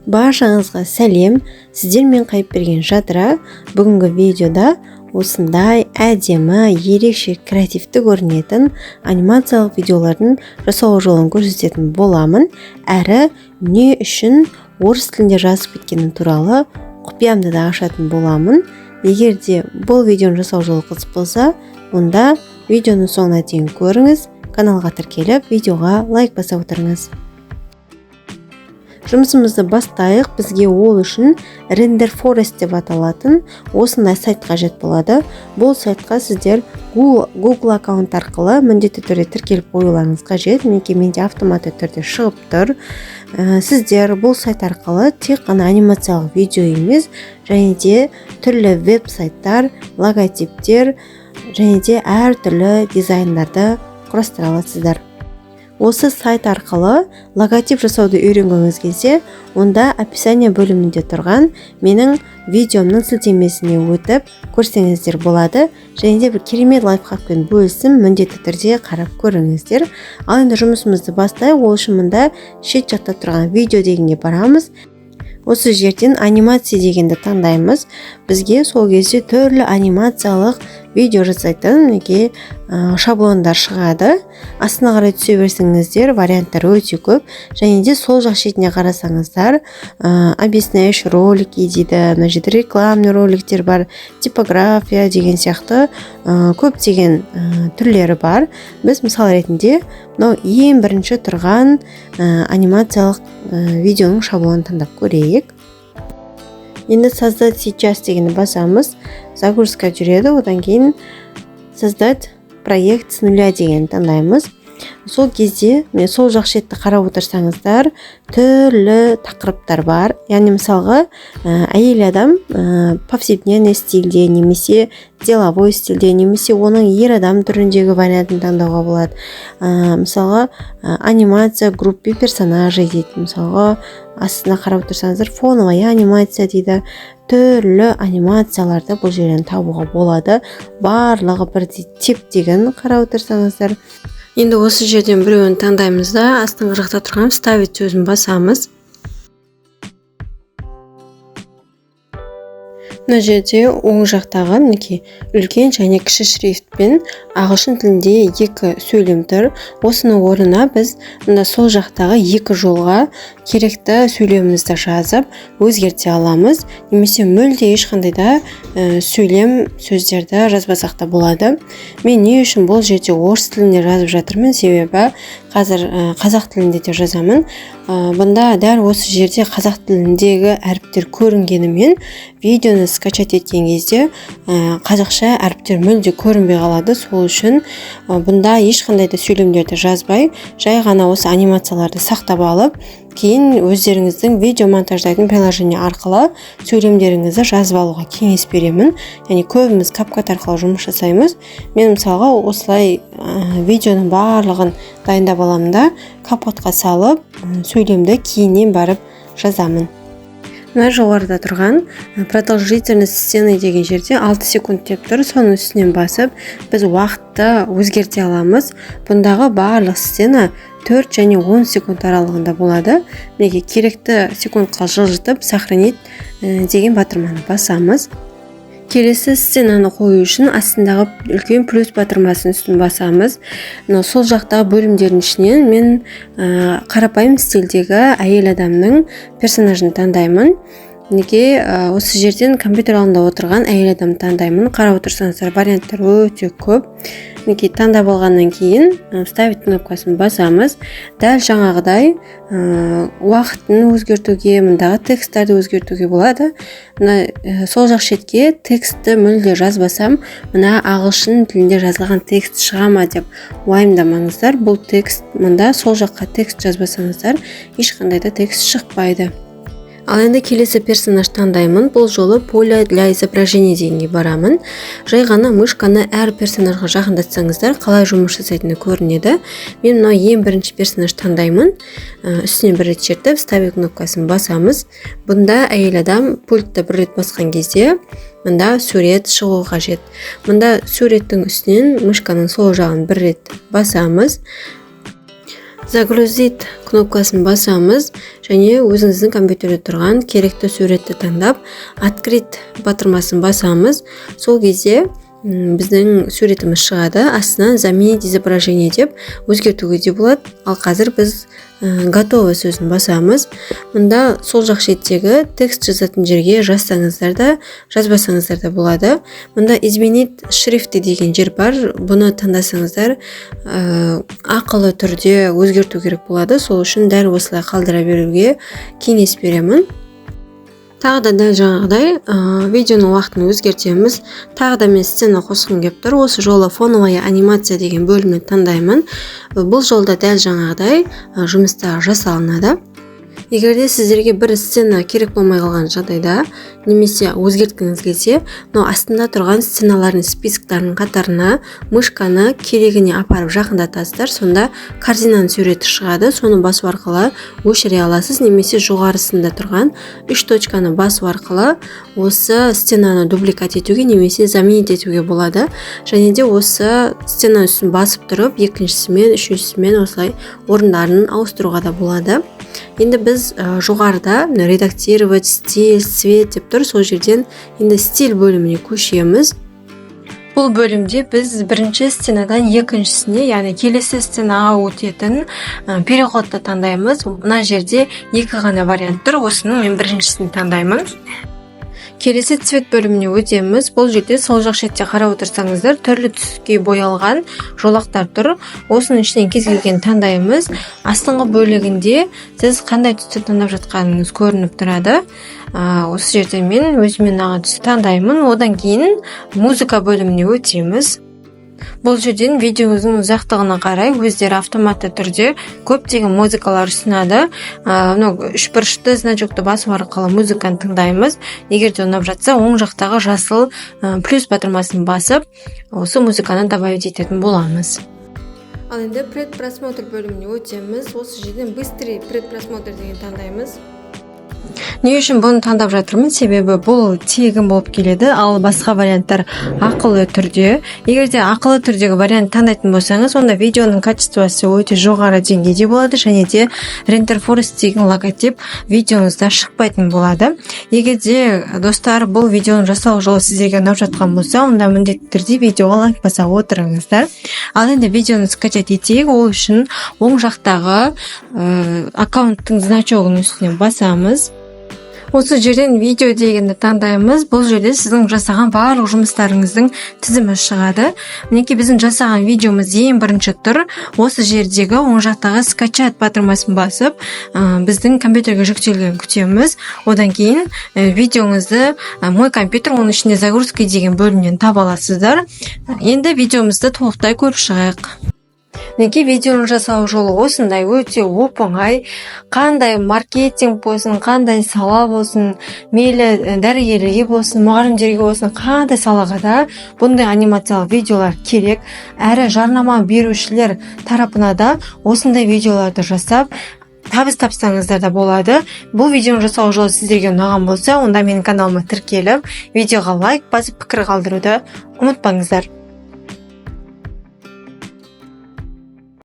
Баршаңызға сәлем, сіздермен қайып берген жадыра. Бүгінгі видеода осындай әдемі, ерекше, креативті көрінетін анимациялық видеолардың жасау жолын көрсететін боламын. Әрі не үшін орыс тілінде жазып кеткені туралы құпиямды да ашатын боламын. Егер де бұл видеоны жасау жолы қызық болса, онда видеоны соңына дейін көріңіз, каналға тіркеліп, видеоға лайк басып отырыңыз. Жұмысымызды бастайық. Бізге ол үшін Render Forest деп аталатын осындай сайт қажет болады. Бұл сайтқа сіздер Google аккаунт арқылы міндетті түрде тіркеліп қоюларыңыз қажет. Менде автоматты түрде шығып тұр. Сіздер бұл сайт арқылы тек қана анимациялық видео емес, және де түрлі веб-сайттар, логотиптер, және де әртүрлі дизайндарды құрастыра аласыздар. Осы сайт арқылы логотип жасауды үйренгіңіз келсе, онда описание бөлімінде тұрған менің видеомның сілтемесіне өтіп көрсеңіздер болады. Және де бір керемет лайфхакпен бөлісім, міндетті түрде қарап көріңіздер. Ал енді жұмысымызды бастайық. Ол үшін мұнда шет жақта тұрған видео дегенге барамыз. Осы жерден анимация дегенді таңдаймыз. Бізге сол кезде түрлі анимациялық видео жасайтын шаблондар шығады. Астына қарай түсе берсеңіздер, варианттар өте көп. Және де сол жақ шетіне қарасаңыздар, объясняющий ролики дейді, мына жерде рекламный роликтер бар, типография деген сияқты көптеген түрлері бар. Біз мысал ретінде мынау ең бірінші тұрған анимациялық видеоның шаблонын таңдап көрейік. Енді создать сейчас дегенді басамыз, загрузка жүреді, одан кейін создать проект с нуля дегенді таңдаймыз. Сол кезде сол жақ шетті қарап отырсаңыздар, түрлі тақырыптар бар. Яғни мысалға әйел адам повседневный стильде, немесе деловой стильде, немесе оның ер адам түріндегі вариантын таңдауға болады. Мысалға анимация группе персонажей дейді. Мысалға астына қарап отырсаңыздар, фоновая анимация дейді. Түрлі анимацияларды бұл жерден табуға болады. Барлығы бірдей тип деген қарап отырсаңыздар. Енді осы жерден біреуін таңдаймыз да, астыңғы жақта тұрған вставить сөзін басамыз. Мына жерде оң жақтағы үлкен және кіші шрифтпен ағылшын тілінде екі сөйлем тұр. Осының орнына біз сол жақтағы екі жолға керекті сөйлемімізді жазып өзгерте аламыз. Немесе мүлде ешқандай да сөйлем сөздерді жазбасақ та болады. Мен не үшін бұл жерде орыс тілінде жазып жатырмын, себебі қазір қазақ тілінде де жазамын. Бұнда дәл осы жерде қазақ тіліндегі әріптер көрінгенімен видеоны скачать еткен кезде қазақша әріптер мүлде көрінбей қалады. Сол үшін бұнда ешқандай да сөйлемдерді жазбай, жай ғана осы анимацияларды сақтап алып, кейін өздеріңіздің видео монтаждайтын приложение арқылы сөйлемдеріңізді жазып алуға кеңес беремін. Яғни көбіміз CapCut арқылы жұмыс жасаймыз. Мен мысалға осылай видеоның барлығын дайындап аламын да, CapCutқа салып, сөйлемді кейіннен барып жазамын. Мына жоғарыда тұрған продолжительность сцены деген жерде 6 секунд деп тұр. Соның үстінен басып, біз уақытты өзгерте аламыз. Бұндағы барлық сцена 4 және 10 секунд аралығында болады. Мінеке керекті секундқа жылжытып сохранить деген батырманы басамыз. Келесі сценаны қою үшін астындағы үлкен плюс батырмасын үстін басамыз. Сол жақтағы бөлімдердің ішінен мен қарапайым стильдегі әйел адамның персонажын таңдаймын. Осы жерден компьютер алдында отырған әйел адам таңдаймын. Қарап отырсаңыздар, варианттар өте көп. Таңдап алғаннан кейін вставить кнопкасын басамыз. Дәл жаңағыдай уақытын өзгертуге, мұндағы тексттерді өзгертуге болады. Сол жақ шетке текстті мүлде жазбасам, мына ағылшын тілінде жазылған текст шыға ма деп уайымдамаңыздар. Бұл текст, мұнда сол жаққа текст жазбасаңыздар, ешқандай да текст шықпайды. Ал енді келесі персонаж таңдаймын. Бұл жолы поле для изображения дегенге барамын. Жай ғана мышканы әр персонажға жақындатсаңыздар, қалай жұмыс жасайтыны көрінеді. Мен мынау ең бірінші персонаж таңдаймын. Үстіне бір рет чертіп, вставить кнопкасын басамыз. Бұнда әйел адам пультті бір рет басқан кезде мұнда сурет шығу қажет. Мұнда суреттің үстінен мышканың сол жағын бір рет басамыз. Загрузить кнопкасын басамыз және өзіңіздің компьютерде тұрған керекті суретті таңдап, открыть батырмасын басамыз. Сол кезде біздің суретіміз шығады. Астынан заменить изображение деп өзгертуге де болады. Ал қазір біз готово сөзін басамыз. Мұнда сол жақ шеттегі текст жазатын жерге жазсаңыздар да, жазбасаңыздар да болады. Мұнда изменить шрифты деген жер бар. Бұны таңдасаңыздар ақылы түрде өзгерту керек болады. Сол үшін дәл осылай қалдыра беруге кеңес беремін. Тағы да дәл жаңағыдай видеоның уақытын өзгертеміз. Тағы да мен сцена қосқым келіп тұр. Осы жолы фоновая анимация деген бөлімді таңдаймын. Бұл жолда дәл жаңағыдай жұмыстар жасалынады. Егерде сіздерге бір сцена керек болмай қалған жағдайда, немесе өзгерткіңіз келсе, астында тұрған сценалардың списоктарының қатарына мышканы керегіне апарып жақындатасыздар, сонда картинаның суреті шығады. Соны басу арқылы өшіре аласыз, немесе жоғарысында тұрған 3 точканы басу арқылы осы сценаны дубликат етуге немесе заменить етуге болады. Және де осы сцена үстін басып тұрып, екіншісімен, үшіншісімен осылай орындарын ауыстыруға да болады. Енді біз жоғарыда редактировать, стиль, цвет деп тұр. Сол жерден енді стиль бөліміне көшеміз. Бұл бөлімде біз бірінші сценадан екіншісіне, яғни келесі сценаға өтетін переходты таңдаймыз. Мына жерде екі ғана вариант тұр. Осының мен біріншісін таңдаймын. Келесі цвет бөліміне өтеміз. Бұл жерде сол жақ шетте қарап отырсаңыздар, түрлі түске боялған жолақтар тұр. Осының ішінен кез келген таңдаймыз. Астыңғы бөлігінде сіз қандай түсті таңдап жатқаныңыз көрініп тұрады. Осы жерде мен өзіме ұнаған түсті таңдаймын. Одан кейін музыка бөліміне өтеміз. Бұл жерден видеоңыздың ұзақтығына қарай өздері автоматты түрде көптеген музыкалар ұсынады. Үшбұрышты значокты басу арқылы музыканы тыңдаймыз. Егер де ұнап жатса, оң жақтағы жасыл плюс батырмасын басып, осы музыканы добавить ететін боламыз. Ал енді предпросмотр бөліміне өтеміз. Осы жерден быстрый предпросмотр деген таңдаймыз. Не үшін бұны таңдап жатырмын? Себебі бұл тегін болып келеді, ал басқа варианттар ақылы түрде. Егер де ақылы түрдегі вариант таңдайтын болсаңыз, онда видеоның качествосы өте жоғары деңгейде болады, және де Render Forest деген логотип видеоңызда шықпайтын болады. Егер де достар, бұл видеоның жасау жолы сіздерге ұнап жатқан болса, онда міндетті түрде видеоға лайк баса отырыңыздар. Ал енді видеоны скачать етейік. Ол үшін оң жақтағы аккаунттың значогының үстіне басамыз. Осы жерден видео дегенді таңдаймыз. Бұл жерде сіздің жасаған барлық жұмыстарыңыздың тізімі шығады. Мінекей біздің жасаған видеомыз ең бірінші тұр. Осы жердегі оң жақтағы скачать батырмасын басып, біздің компьютерге жүктелген күтеміз. Одан кейін видеоңызды мой компьютер, оның ішінде загрузка деген бөлімнен таба аласыздар. Енді видеомызды толықтай көріп шығайық. Неке видеоны жасау жолы осындай өте оп-оңай. Қандай маркетинг болсын, қандай сала болсын, мейлі дәрігерлерге болсын, мұғалімдерге болсын, қандай салаға да бұндай анимациялық видеолар керек. Әрі жарнама берушілер тарапына да осындай видеоларды жасап табыс тапсаңыздар да болады. Бұл видеоны жасау жолы сіздерге ұнаған болса, онда менің каналыма тіркеліп, видеоға лайк басып пікір қалдыруды ұмытпаңыздар.